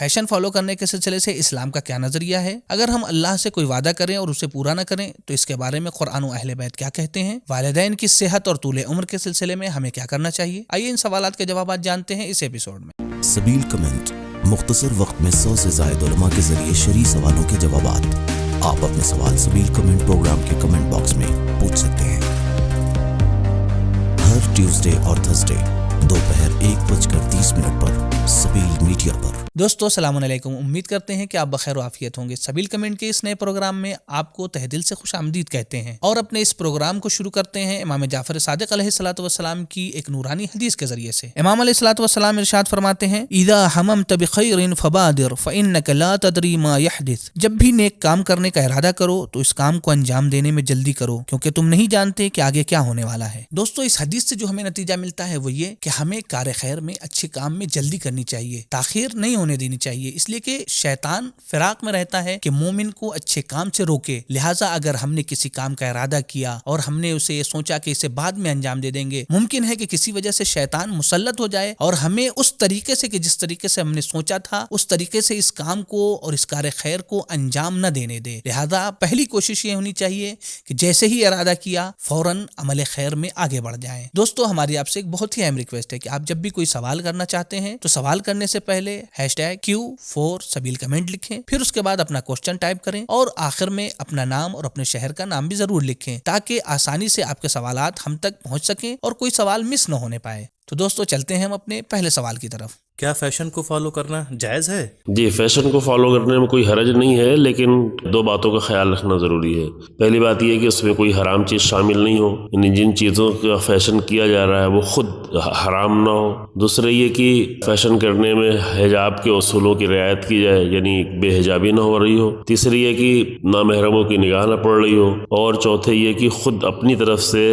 Fashion follow करने के सिलसिले से इस्लाम का क्या नजरिया है, अगर हम अल्लाह से कोई वादा करें और उसे पूरा न करें तो इसके बारे में कुरान और अहले बैत क्या कहते हैं, वालिदैन की सेहत और तूले उम्र के सिलसिले में हमें क्या करना चाहिए। आइए इन सवालात के जवाब जानते हैं इस एपिसोड में। सबील कमेंट, मुख्तसर वक्त में 100 से ज़ायद उलमा के जरिए शरई सवालों के जवाबात। आप अपने सवाल सबील कमेंट प्रोग्राम के कमेंट बॉक्स में पूछ सकते हैं। हर ट्यूसडे और थर्सडे दोपहर 1:30 पर सबील मीडिया पर। दोस्तों अस्सलाम वालेकुम, उम्मीद करते हैं कि आप बखैर व आफियत होंगे। सबील कमेंट के इस नए प्रोग्राम में आपको तहे दिल से खुशामदीद कहते हैं और अपने इस प्रोग्राम को शुरू करते हैं इमाम जाफर सादिक अलैहिस्सलातु वस्सलाम की एक नूरानी हदीस के जरिए से। इमाम अलैहिस्सलातु वस्सलाम इरशाद फरमाते हैं, इज़ा हममत बिखैरिन फबादिर फ़इन्नका ला तदरी मा यहदिस। जब भी नेक काम करने का इरादा करो तो इस काम को अंजाम देने में जल्दी करो, क्योंकि तुम नहीं जानते कि आगे क्या होने वाला है। दोस्तों इस हदीस से जो हमें नतीजा मिलता है वो ये कि हमें कार खैर में, अच्छे काम में जल्दी करनी चाहिए, ताखीर नहीं होने देनी चाहिए, इसलिए कि शैतान फिराक में रहता है कि मोमिन को अच्छे काम से रोके। लिहाजा अगर हमने किसी काम का इरादा किया और हमने उसे ये सोचा कि इसे बाद में अंजाम दे देंगे, मुमकिन है कि किसी वजह से शैतान मुसल्लत हो जाए और हमें उस तरीके से कि जिस तरीके से हमने सोचा था उस तरीके से इस काम को और इस कार खैर को अंजाम न देने दे। लिहाजा पहली कोशिश ये होनी चाहिए कि जैसे ही इरादा किया फौरन अमल खैर में आगे बढ़ जाएं। दोस्तों हमारी आपसे एक बहुत ही अहम रिक्वेस्ट है कि आप जब भी कोई सवाल करना चाहते हैं तो सवाल करने से पहले #Q4 सबील कमेंट लिखें, फिर उसके बाद अपना क्वेश्चन टाइप करें और आखिर में अपना नाम और अपने शहर का नाम भी जरूर लिखें, ताकि आसानी से आपके सवालात हम तक पहुंच सकें और कोई सवाल मिस न होने पाए। तो दोस्तों चलते हैं हम अपने पहले सवाल की तरफ। क्या फैशन को फॉलो करना जायज़ है? जी, फैशन को फॉलो करने में कोई हरज नहीं है, लेकिन दो बातों का ख्याल रखना ज़रूरी है। पहली बात यह है कि उसमें कोई हराम चीज़ शामिल नहीं हो, यानी जिन चीज़ों का फैशन किया जा रहा है वो खुद हराम ना हो। दूसरा ये कि फैशन करने में हिजाब के उसूलों की रियायत की जाए, यानी बेहिजाबी ना हो रही हो। तीसरी ये कि नामहरमों की निगाह ना पड़ रही हो। और चौथे ये कि खुद अपनी तरफ से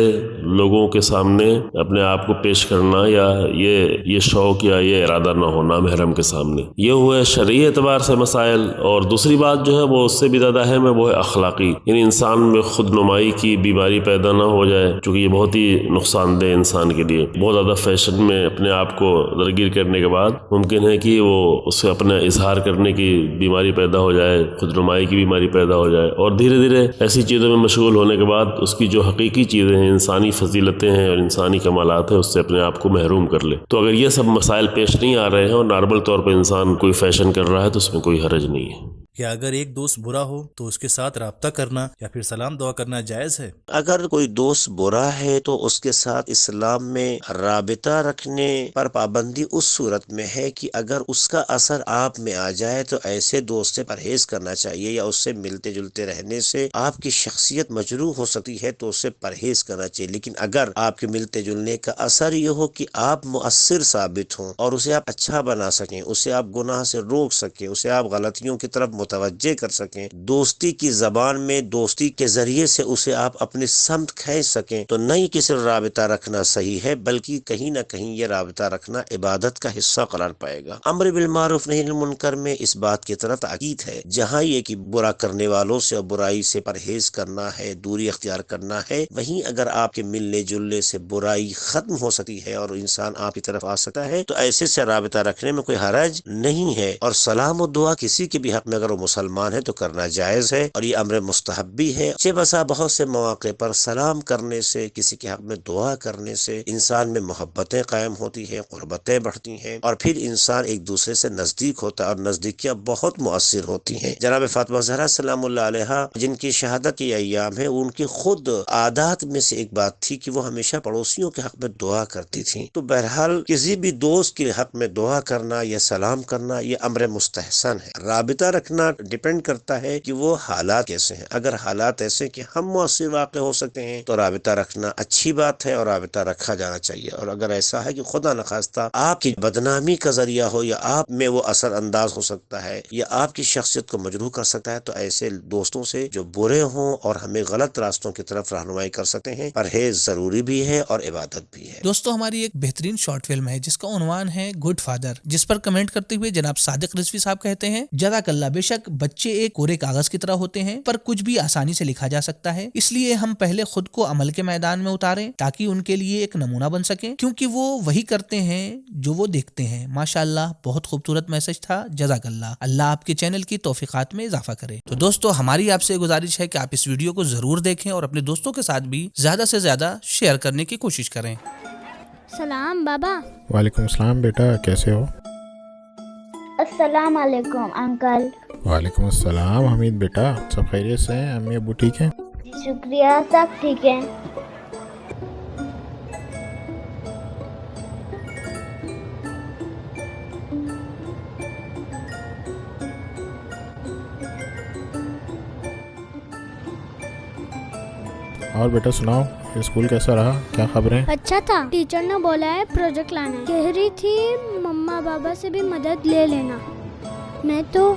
लोगों के सामने अपने आप को पेश करना या ये शौक या ये इरादा ना होना महरम के सामने। ये हुए शरई एतबार से मसाइल। और दूसरी बात जो है वो उससे भी ज़्यादा अहम है, वो है अखलाकी, यानी इंसान में खुद नुमाई की बीमारी पैदा ना हो जाए, क्योंकि ये बहुत ही नुकसानदेह इंसान के लिए। बहुत ज़्यादा फैशन में अपने आप को दरगीर करने के बाद मुमकिन है कि वो उससे अपने इजहार करने की बीमारी पैदा हो जाए, खुद नुमाई की बीमारी पैदा हो जाए, और धीरे धीरे ऐसी चीज़ों में मशगूल होने के बाद उसकी जो हकीकी चीज़ें हैं, इंसानी फजीलतें हैं और इंसानी कमालात हैं, उससे अपने आप को महरूम कर ले। तो अगर ये सब मसाइल पेश नहीं आ रहे हैं और नॉर्मल तौर पर इंसान कोई फैशन कर रहा है तो उसमें कोई हरज नहीं है। क्या अगर एक दोस्त बुरा हो तो उसके साथ राब्ता करना या फिर सलाम दुआ करना जायज़ है? अगर कोई दोस्त बुरा है तो उसके साथ इस्लाम में राबिता रखने पर पाबंदी उस सूरत में है कि अगर उसका असर आप में आ जाए तो ऐसे दोस्त से परहेज करना चाहिए, या उससे मिलते जुलते रहने से आपकी शख्सियत मजरूह हो सकती है तो उससे परहेज करना चाहिए। लेकिन अगर आपके मिलते जुलने का असर ये हो कि आप मुअस्सिर साबित हों और उसे आप अच्छा बना सकें, उसे आप गुनाह से रोक सकें, उसे आप गलतियों की तरफ मुतवज्जे कर सकें, दोस्ती की जबान में दोस्ती के जरिए से उसे आप अपने समत खींच सकें, तो नहीं किसी राबिता रखना सही है, बल्कि कहीं ना कहीं ये राबिता रखना इबादत का हिस्सा करार पाएगा। अम्र बिल मारूफ नही अनिल मुनकर में इस बात की तरफ ताकीद है, जहाँ ये कि बुरा करने वालों से और बुराई से परहेज करना है, दूरी अख्तियार करना है, वहीं अगर आपके मिलने जुलने से बुराई खत्म हो सकती है और इंसान आपकी तरफ आ सकता है तो ऐसे से राबिता रखने में कोई हरज नहीं है। और सलाम और दुआ किसी के भी हक में अगर मुसलमान है तो करना जायज है और ये अम्र मुस्तहब भी है। बसा बहुत से मौके पर सलाम करने से, किसी के हक में दुआ करने से इंसान में मोहब्बतें कायम होती हैं, क़ुर्बतें बढ़ती हैं और फिर इंसान एक दूसरे से नजदीक होता है और नजदीकियां बहुत मुअस्सिर होती हैं। जनाब फातिमा ज़हरा सलामुल्लाह अलैहा जिनकी शहादत के अय्याम है, उनकी खुद आदात में से एक बात थी कि वो हमेशा पड़ोसियों के हक में दुआ करती थी। तो बहरहाल किसी भी दोस्त के हक में दुआ करना या सलाम करना ये अम्र मुस्तहसन है। राबिता रखना डिपेंड करता है कि वो हालात कैसे हैं। अगर हालात ऐसे कि हम मुअस्सिर वाक़ हो सकते हैं तो राबिता रखना अच्छी बात है और राबिता रखा जाना चाहिए। और अगर ऐसा है कि खुदा न खास्ता आपकी बदनामी का जरिया हो या आप में वो असर अंदाज हो सकता है या आपकी शख्सियत को मजरूह कर सकता है, तो ऐसे दोस्तों से जो बुरे हों और हमें गलत रास्तों की तरफ रहनुमाई कर सकते हैं, परहेज जरूरी भी है और इबादत भी है। दोस्तों हमारी एक बेहतरीन शॉर्ट फिल्म है जिसका उन्वान है गुड फादर, जिस पर कमेंट करते हुए जनाब सादिक रिजवी साहब कहते हैं, जज़ाकल्लाह, شک بچے ایک کورے کاغذ کی طرح ہوتے ہیں، پر کچھ بھی آسانی سے لکھا جا سکتا ہے، اس لیے ہم پہلے خود کو عمل کے میدان میں اتاریں تاکہ ان کے لیے ایک نمونہ بن سکیں، کیونکہ وہ وہی کرتے ہیں جو وہ دیکھتے ہیں۔ ماشاءاللہ، بہت خوبصورت میسج تھا، جزاک اللہ۔ اللہ آپ کے چینل کی توفیقات میں اضافہ کرے۔ تو دوستو، ہماری آپ سے گزارش ہے کہ آپ اس ویڈیو کو ضرور دیکھیں اور اپنے دوستوں کے ساتھ بھی زیادہ سے زیادہ شیئر کرنے کی کوشش کریں۔ سلام بابا۔ وعلیکم السلام بیٹا، کیسے ہو؟ السلام علیکم انکل۔ وعلیکم السلام حمید بیٹا، سب خیریت سے ہیں؟ امی ابو ٹھیک ہیں؟ شکریہ، سب ٹھیک ہے۔ اور بیٹا سناؤ، اسکول کیسا رہا؟ کیا خبریں؟ اچھا تھا، ٹیچر نے بولا ہے پروجیکٹ لانا ہے، کہہ رہی تھی مما بابا سے بھی مدد لے لینا۔ میں تو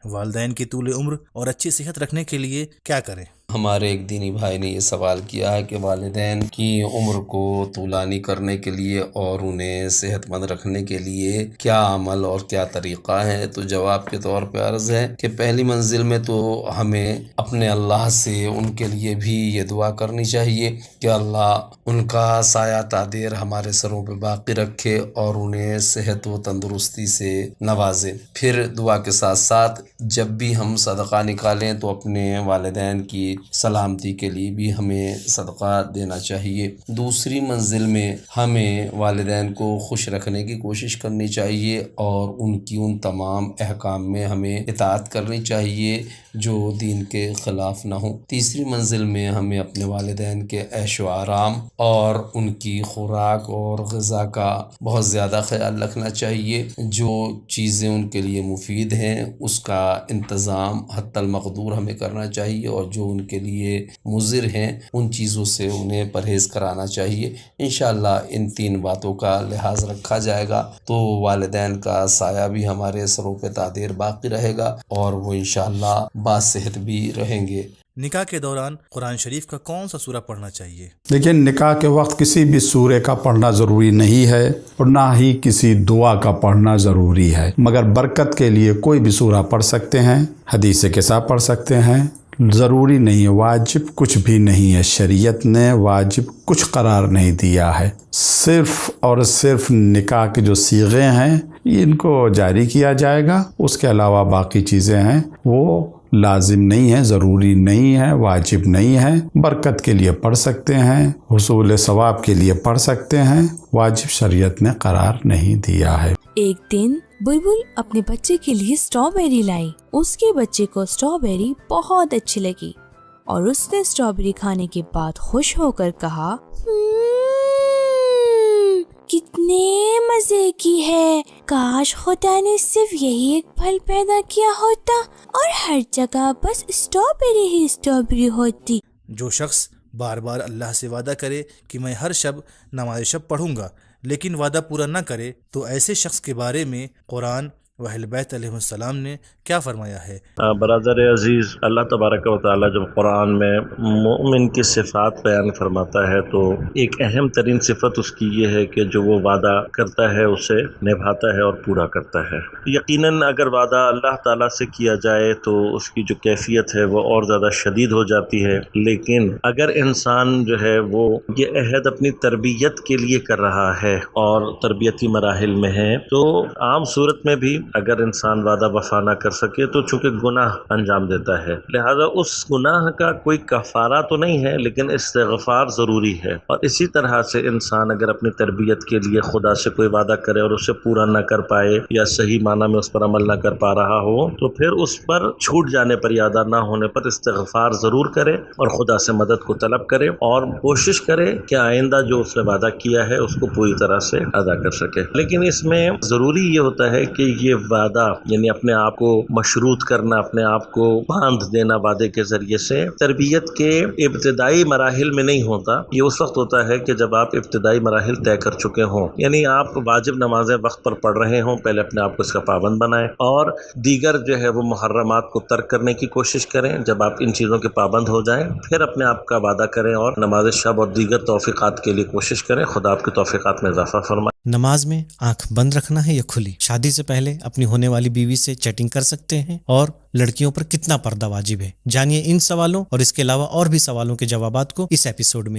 والدین کی طول عمر اور اچھی صحت رکھنے کے لیے کیا کریں؟ ہمارے ایک دینی بھائی نے یہ سوال کیا ہے کہ والدین کی عمر کو طولانی کرنے کے لیے اور انہیں صحت مند رکھنے کے لیے کیا عمل اور کیا طریقہ ہے۔ تو جواب کے طور پہ عرض ہے کہ پہلی منزل میں تو ہمیں اپنے اللہ سے ان کے لیے بھی یہ دعا کرنی چاہیے کہ اللہ ان کا سایہ تادیر ہمارے سروں پہ باقی رکھے اور انہیں صحت و تندرستی سے نوازے۔ پھر دعا کے ساتھ ساتھ جب بھی ہم صدقہ نکالیں تو اپنے والدین کی سلامتی کے لیے بھی ہمیں صدقہ دینا چاہیے۔ دوسری منزل میں ہمیں والدین کو خوش رکھنے کی کوشش کرنی چاہیے اور ان کی ان تمام احکام میں ہمیں اطاعت کرنی چاہیے جو دین کے خلاف نہ ہوں۔ تیسری منزل میں ہمیں اپنے والدین کے عیش و آرام اور ان کی خوراک اور غذا کا بہت زیادہ خیال رکھنا چاہیے۔ جو چیزیں ان کے لیے مفید ہیں اس کا انتظام حتی المقدور ہمیں کرنا چاہیے اور جو ان کے لیے مضر ہیں ان چیزوں سے انہیں پرہیز کرانا چاہیے۔ انشاءاللہ ان تین باتوں کا لحاظ رکھا جائے گا تو والدین کا سایہ بھی ہمارے سروں پہ تادیر باقی رہے گا اور وہ انشاءاللہ باصحت بھی رہیں گے۔ نکاح کے دوران قرآن شریف کا کون سا سورہ پڑھنا چاہیے؟ لیکن نکاح کے وقت کسی بھی سورے کا پڑھنا ضروری نہیں ہے اور نہ ہی کسی دعا کا پڑھنا ضروری ہے، مگر برکت کے لیے کوئی بھی سورہ پڑھ سکتے ہیں، حدیث کے ساتھ پڑھ سکتے ہیں، ضروری نہیں ہے، واجب کچھ بھی نہیں ہے، شریعت نے واجب کچھ قرار نہیں دیا ہے، صرف اور صرف نکاح کے جو صیغے ہیں ان کو جاری کیا جائے گا، اس کے علاوہ باقی چیزیں ہیں وہ لازم نہیں ہے، ضروری نہیں ہے، واجب نہیں ہے، برکت کے لیے پڑھ سکتے ہیں، حصول ثواب کے لیے پڑھ سکتے ہیں، واجب شریعت نے قرار نہیں دیا ہے۔ ایک دن بلبل اپنے بچے کے لیے اسٹرابیری لائی۔ اس کے بچے کو اسٹرابیری بہت اچھی لگی اور اس نے اسٹرابیری کھانے کے بعد خوش ہو کر کہا، کتنے مزے کی ہے، کاش خدا نے صرف یہی ایک پھل پیدا کیا ہوتا اور ہر جگہ بس اسٹرابیری ہی اسٹرابیری ہوتی۔ جو شخص بار بار اللہ سے وعدہ کرے کہ میں ہر شب نماز شب پڑھوں گا لیکن وعدہ پورا نہ کرے تو ایسے شخص کے بارے میں قرآن و اہل بیت علیہ السلام نے کیا فرمایا ہے؟ برادر عزیز، اللہ تبارک و تعالیٰ جب قرآن میں مومن کی صفات بیان فرماتا ہے تو ایک اہم ترین صفت اس کی یہ ہے کہ جو وہ وعدہ کرتا ہے اسے نبھاتا ہے اور پورا کرتا ہے۔ یقیناً اگر وعدہ اللہ تعالیٰ سے کیا جائے تو اس کی جو کیفیت ہے وہ اور زیادہ شدید ہو جاتی ہے، لیکن اگر انسان جو ہے وہ یہ عہد اپنی تربیت کے لیے کر رہا ہے اور تربیتی مراحل میں ہے تو عام صورت میں بھی اگر انسان وعدہ وفا نہ کر سکے تو چونکہ گناہ انجام دیتا ہے، لہذا اس گناہ کا کوئی کفارہ تو نہیں ہے لیکن استغفار ضروری ہے۔ اور اسی طرح سے انسان اگر اپنی تربیت کے لیے خدا سے کوئی وعدہ کرے اور اسے پورا نہ کر پائے یا صحیح معنی میں اس پر عمل نہ کر پا رہا ہو تو پھر اس پر چھوٹ جانے پر یا ادا نہ ہونے پر استغفار ضرور کرے اور خدا سے مدد کو طلب کرے اور کوشش کرے کہ آئندہ جو اس نے وعدہ کیا ہے اس کو پوری طرح سے ادا کر سکے۔ لیکن اس میں ضروری یہ ہوتا ہے کہ یہ وعدہ یعنی اپنے آپ کو مشروط کرنا، اپنے آپ کو باندھ دینا وعدے کے ذریعے سے تربیت کے ابتدائی مراحل میں نہیں ہوتا۔ یہ اس وقت ہوتا ہے کہ جب آپ ابتدائی مراحل طے کر چکے ہوں، یعنی آپ واجب نمازیں وقت پر پڑھ رہے ہوں، پہلے اپنے آپ کو اس کا پابند بنائیں اور دیگر جو ہے وہ محرمات کو ترک کرنے کی کوشش کریں۔ جب آپ ان چیزوں کے پابند ہو جائیں پھر اپنے آپ کا وعدہ کریں اور نماز شب اور دیگر توفیقات کے لیے کوشش کریں۔ خدا آپ کی توفیقات میں اضافہ فرمائے۔ نماز میں آنکھ بند رکھنا ہے یا کھلی؟ شادی سے پہلے اپنی ہونے والی بیوی سے چیٹنگ کر سکتے ہیں؟ اور لڑکیوں پر کتنا پردہ واجب ہے؟ جانیے ان سوالوں اور اس کے علاوہ اور بھی سوالوں کے جوابات کو اس ایپیسوڈ میں۔